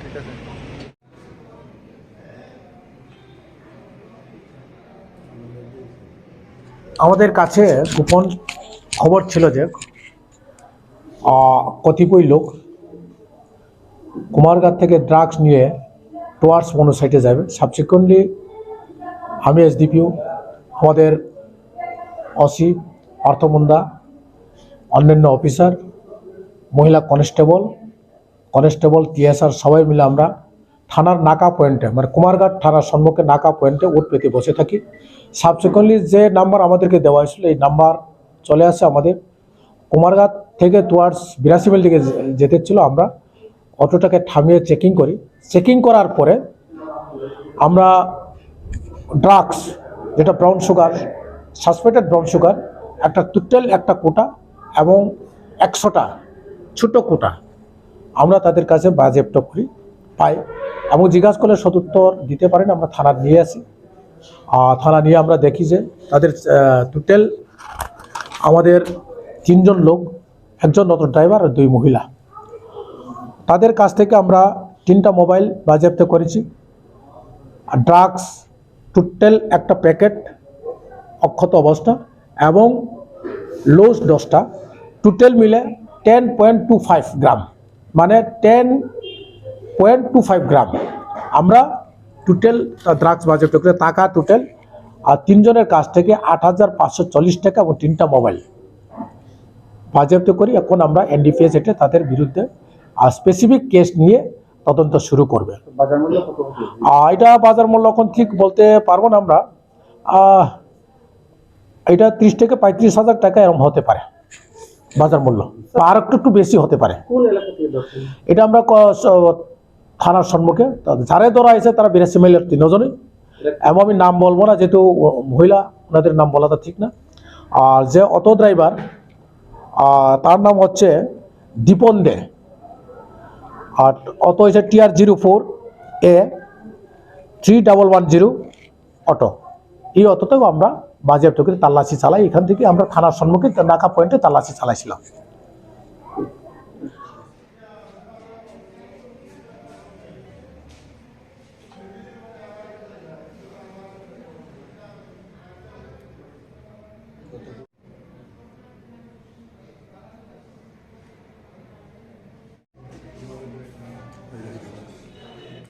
ঠিক আছে। আমাদের কাছে গোপন খবর ছিল যে কতিপয় লোক কুমারঘাট থেকে ড্রাগস নিয়ে টুয়ার্ডস মনোসাইটে যাবে। সাবসিকুয়েন্টলি আমি এসডিপিও, আমাদের অসি, অর্থমন্দা, অন্যান্য অফিসার, মহিলা কনস্টেবল টিএসআর সবাই মিলে আমরা থানার নাকা পয়েন্টে, মানে কুমারঘাট থানার সম্মুখে নাকা পয়েন্টে ওট পেতে বসে থাকি। সাবসিকুয়েন্টলি যে নাম্বার আমাদেরকে দেওয়া হয়েছিল এই নাম্বার চলে আসে আমাদের। কুমারঘাট থেকে টুয়ার্ডস 82 মাইল দিকে যেতে ছিল। আমরা অটোটাকে থামিয়ে চেকিং করি। চেকিং করার পরে আমরা ড্রাগস, যেটা brown sugar, suspected brown sugar, একটা টোটাল একটা কোটা এবং 100টা ছোটো কোটা আমরা তাদের কাছে বাজেয়াপ্ত করি, পাই এবং জিজ্ঞাসা করলে সদুত্তর দিতে পারেন। আমরা থানা নিয়ে আসি। থানা নিয়ে আমরা দেখি যে তাদের টোটাল আমাদের 3 জন লোক, একজন অটো ড্রাইভার আর 2 মহিলা। তাদের কাছ থেকে আমরা 3টা মোবাইল বাজেয়াপ্ত করেছি। আর ড্রাগস টোটাল একটা প্যাকেট অক্ষত অবস্থা এবং লোজ 10টা, টোটাল মিলে 10.25 গ্রাম, মানে 10.25 গ্রাম আমরা টোটাল ড্রাগস বাজেয়াপ্ত করে। টাকা টোটাল আর 3 জনের কাছ থেকে 8,540 টাকা এবং 3টা মোবাইল বাজেয়াপ্ত করি। এখন আমরা এনডিপিএস এটে তাদের বিরুদ্ধে স্পেসিফিক কেস নিয়ে তদন্ত শুরু করবে। এটা বাজার মূল্য এখন ঠিক বলতে পারবো না আমরা। এটা 30 থেকে 35,000 টাকা এরকম হতে পারে বাজার মূল্য, আর একটু বেশি হতে পারে। এটা আমরা থানার সম্মুখে যারা ধরা হয়েছে তারা 82 মাইলের 3 জনই, এবং আমি নাম বলবো না যেহেতু মহিলা, ওনাদের নাম বলাটা ঠিক না। আর যে অটো ড্রাইভার তার নাম হচ্ছে দীপন দে, আর অটো হয়েছে TR04A3110 অটো। এই অটোতেও আমরা বাজেয়াপ্ত করে তাল্লাশি চালাই। এখান থেকে আমরা থানার সম্মুখে নাকা পয়েন্টে তাল্লাশি চালাইছিলাম।